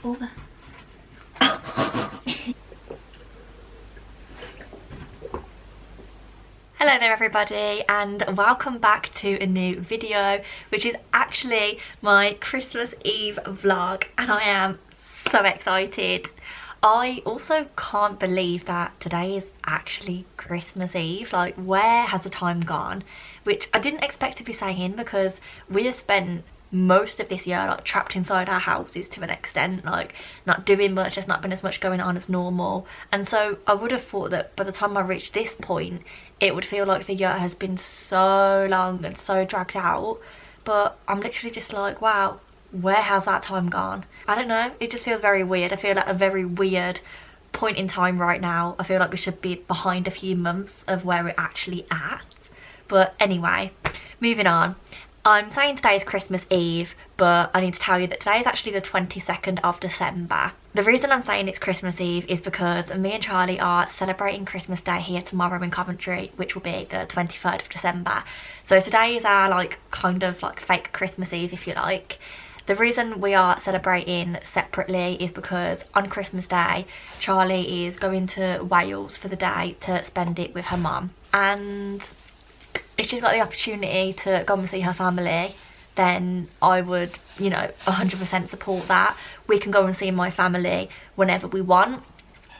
all the... Hello there everybody, and welcome back to a new video, which is actually my Christmas Eve vlog, and I am so excited. I also can't believe that today is actually Christmas Eve. Like, where has the time gone? Which I didn't expect to be saying, because we have spent most of this year like trapped inside our houses to an extent, like not doing much. There's not been as much going on as normal, and so I would have thought that by the time I reached this point it would feel like the year has been so long and so dragged out, but I'm literally just like, wow, where has that time gone? I don't know, it just feels very weird. I feel like a very weird point in time right now. I feel like we should be behind a few months of where we're actually at. But anyway, moving on. I'm saying today is Christmas Eve, but I need to tell you that today is actually the 22nd of December. The reason I'm saying it's Christmas Eve is because me and Charlie are celebrating Christmas Day here tomorrow in Coventry, which will be the 23rd of December. So today is our like kind of like fake Christmas Eve, if you like. The reason we are celebrating separately is because on Christmas Day, Charlie is going to Wales for the day to spend it with her mum, and if she's got the opportunity to go and see her family, then I would, you know, 100% support that. We can go and see my family whenever we want.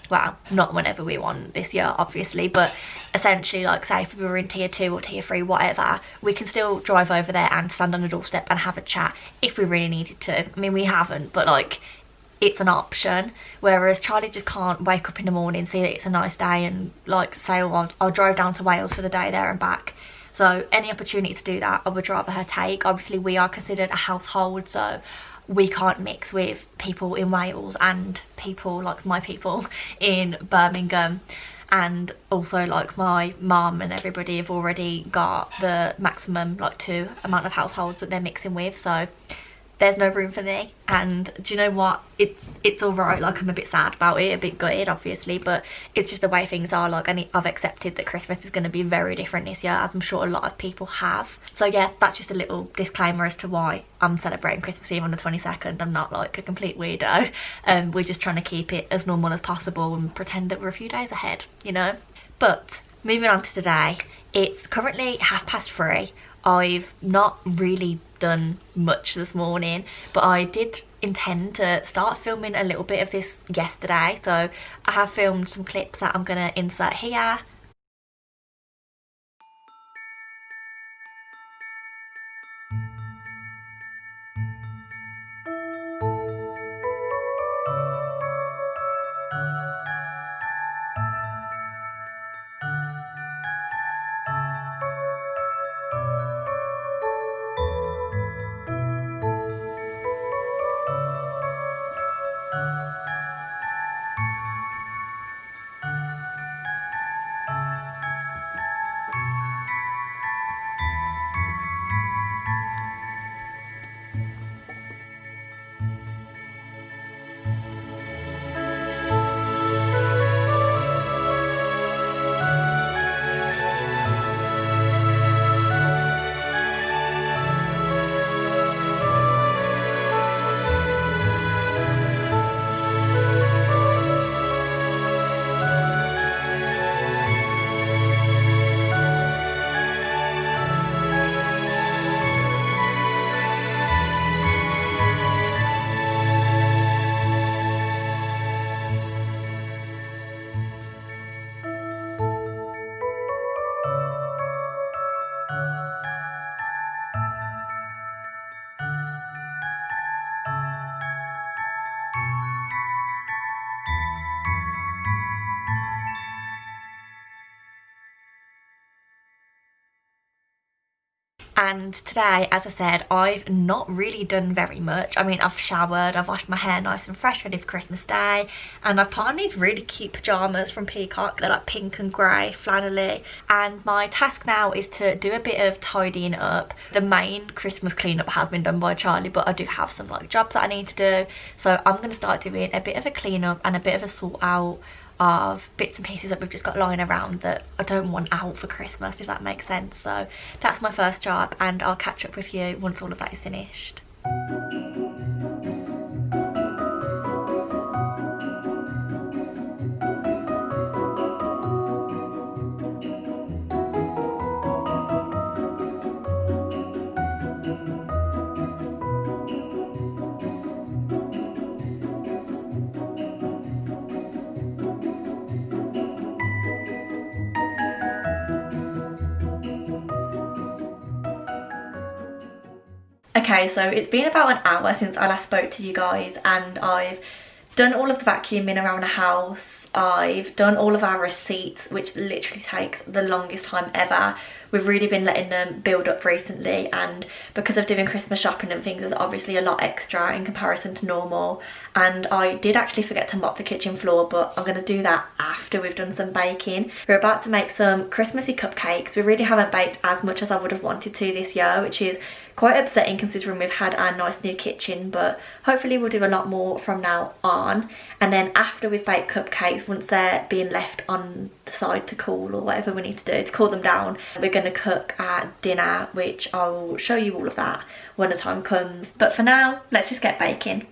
Well, not whenever we want this year, obviously, but essentially, like, say if we were in tier 2 or tier 3, whatever, we can still drive over there and stand on the doorstep and have a chat if we really needed to. I mean, we haven't, but like, it's an option. Whereas Charlie just can't wake up in the morning, see that it's a nice day and like say, oh, I'll drive down to Wales for the day there and back. So any opportunity to do that, I would rather her take. Obviously we are considered a household, so we can't mix with people in Wales and people like my people in Birmingham. And also like my mum and everybody have already got the maximum like 2 amount of households that they're mixing with, so there's no room for me. And do you know what, it's all right. Like, I'm a bit sad about it, a bit gutted obviously, but it's just the way things are. Like, I've accepted that Christmas is going to be very different this year, as I'm sure a lot of people have. So yeah, that's just a little disclaimer as to why I'm celebrating Christmas Eve on the 22nd. I'm not like a complete weirdo. We're just trying to keep it as normal as possible and pretend that we're a few days ahead, you know. But moving on to today, it's currently 3:30. I've not really done much this morning, but I did intend to start filming a little bit of this yesterday, so I have filmed some clips that I'm gonna insert here. And today, as I said, I've not really done very much. I mean, I've showered, I've washed my hair nice and fresh, ready for Christmas Day, and I've put on these really cute pyjamas from Peacock. They're like pink and grey, flannelly, and my task now is to do a bit of tidying up. The main Christmas cleanup has been done by Charlie, but I do have some like jobs that I need to do, so I'm going to start doing a bit of a cleanup and a bit of a sort out of bits and pieces that we've just got lying around that I don't want out for Christmas, if that makes sense. So that's my first job, and I'll catch up with you once all of that is finished. Okay, so it's been about an hour since I last spoke to you guys, and I've done all of the vacuuming around the house. I've done all of our receipts, which literally takes the longest time ever. We've really been letting them build up recently, and because of doing Christmas shopping and things, there's obviously a lot extra in comparison to normal. And I did actually forget to mop the kitchen floor, but I'm going to do that after we've done some baking. We're about to make some Christmassy cupcakes. We really haven't baked as much as I would have wanted to this year, which is quite upsetting considering we've had our nice new kitchen, but hopefully we'll do a lot more from now on. And then after we've baked cupcakes, once they're being left on the side to cool or whatever we need to do to cool them down, we're going to cook our dinner, which I will show you all of that when the time comes. But for now, let's just get baking.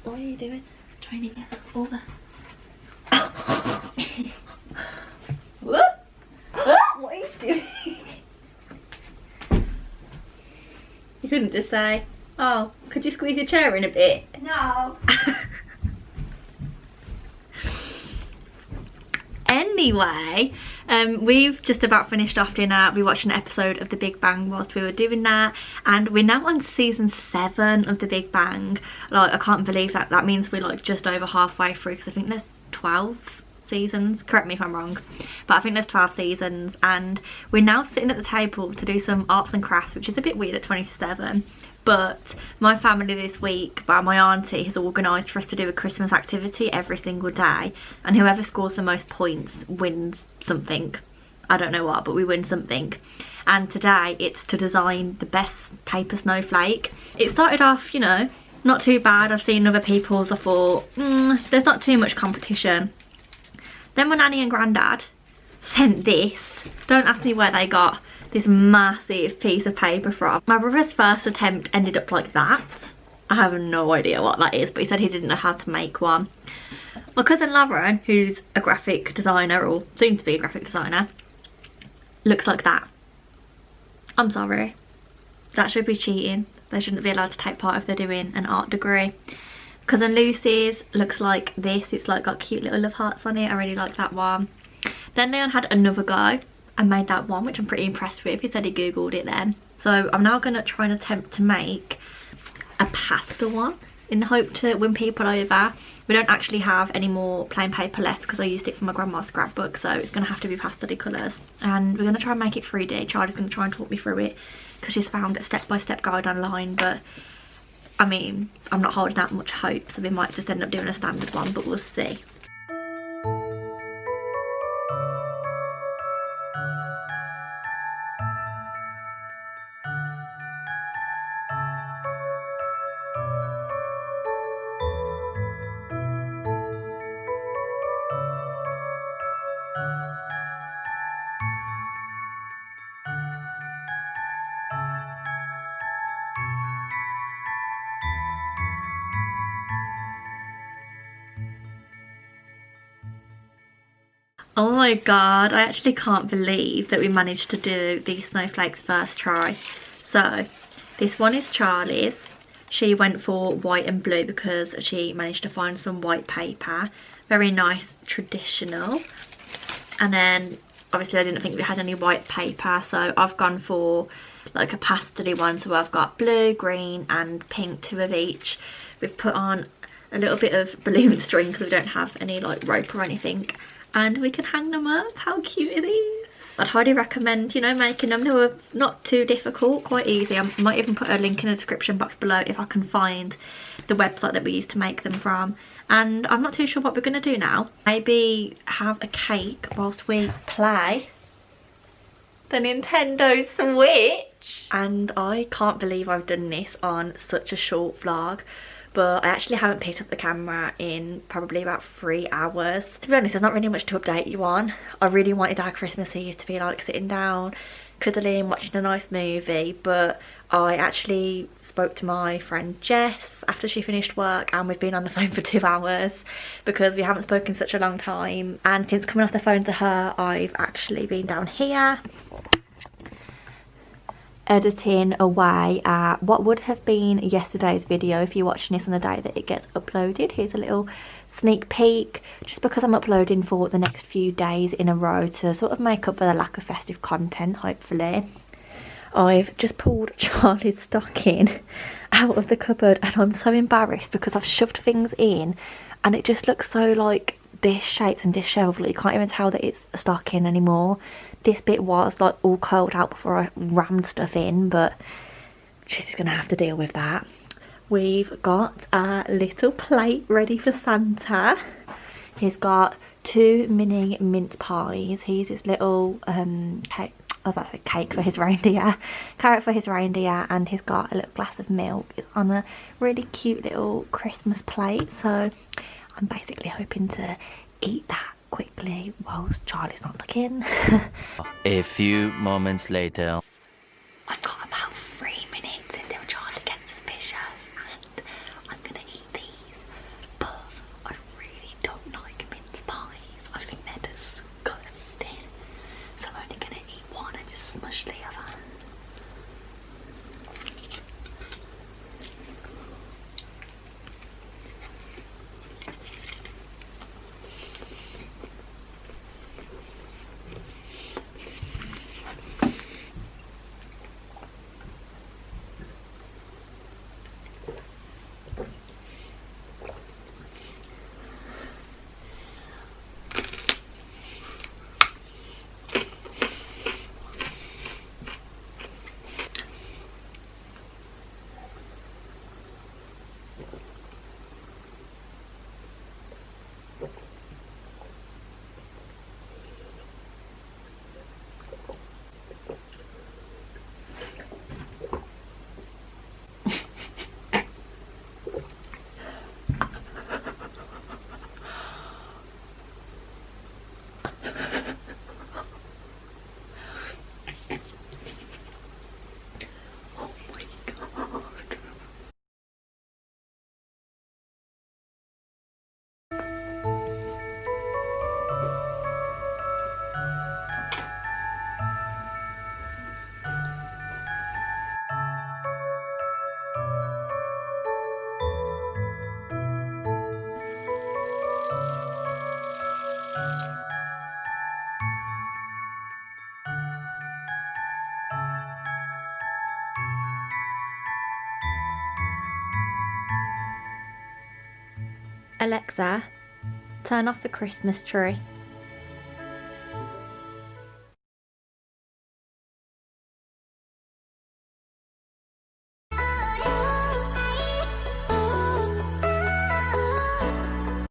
What are you doing? Trying to get all the... What? What are you doing? You couldn't just say, oh, could you squeeze your chair in a bit? No. Anyway, we've just about finished off dinner. We watched an episode of The Big Bang whilst we were doing that, and we're now on season 7 of The Big Bang. Like, I can't believe that. That means we're like just over halfway through, because I think there's 12 seasons. Correct me if I'm wrong, but I think there's 12 seasons, and we're now sitting at the table to do some arts and crafts, which is a bit weird at 27. But my family this week, my auntie, has organised for us to do a Christmas activity every single day, and whoever scores the most points wins something. I don't know what, but we win something. And today it's to design the best paper snowflake. It started off, you know, not too bad. I've seen other people's. I thought, there's not too much competition. Then my nanny and granddad sent this. Don't ask me where they got this massive piece of paper from. My brother's first attempt ended up like that. I have no idea what that is, but he said he didn't know how to make one. My cousin Lauren, who's a graphic designer, or soon to be a graphic designer, looks like that. I'm sorry. That should be cheating. They shouldn't be allowed to take part if they're doing an art degree. Cousin Lucy's looks like this. It's like got cute little love hearts on it. I really like that one. Then Leon had another go and made that one, which I'm pretty impressed with. He said he googled it then. So I'm now going to try and attempt to make a pasta one in the hope to win people over. We don't actually have any more plain paper left because I used it for my grandma's scrapbook, so it's going to have to be pastel colours. And we're going to try and make it 3D. Charlie's going to try and talk me through it because she's found a step-by-step guide online, but I mean, I'm not holding out much hope, so we might just end up doing a standard one, but we'll see. Oh my god, I actually can't believe that we managed to do these snowflakes first try. So this one is Charlie's. She went for white and blue because she managed to find some white paper. Very nice, traditional. And then obviously I didn't think we had any white paper, so I've gone for like a pastel one. So I've got blue, green and pink, 2 of each. We've put on a little bit of balloon string because we don't have any like rope or anything, and we can hang them up. How cute it is. I'd highly recommend, you know, making them. They were not too difficult, quite easy. I might even put a link in the description box below if I can find the website that we used to make them from. And I'm not too sure what we're going to do now. Maybe have a cake whilst we play the Nintendo Switch. And I can't believe I've done this on such a short vlog, but I actually haven't picked up the camera in probably about 3 hours. To be honest, there's not really much to update you on. I really wanted our Christmas Eve to be like sitting down, cuddling, watching a nice movie, but I actually spoke to my friend Jess after she finished work, and we've been on the phone for 2 hours because we haven't spoken such a long time. And since coming off the phone to her, I've actually been down here editing away at what would have been yesterday's video if you're watching this on the day that it gets uploaded. Here's a little sneak peek, just because I'm uploading for the next few days in a row to sort of make up for the lack of festive content, hopefully. I've just pulled Charlie's stocking out of the cupboard and I'm so embarrassed because I've shoved things in and it just looks so like dish shapes and disheveled. You can't even tell that it's a stocking anymore. This bit was like all curled out before I rammed stuff in, but she's just gonna have to deal with that. We've got a little plate ready for Santa. He's got 2 mini mince pies. He's his little cake. I was about to say cake for his reindeer, carrot for his reindeer, and he's got a little glass of milk. It's on a really cute little Christmas plate, so I'm basically hoping to eat that quickly whilst Charlie's not looking. A few moments later. I've got about 3 minutes until Charlie gets suspicious and I'm gonna eat these, but I really don't like mince pies. I think they're disgusting, so I'm only gonna eat one and just smush the other. Alexa, turn off the Christmas tree.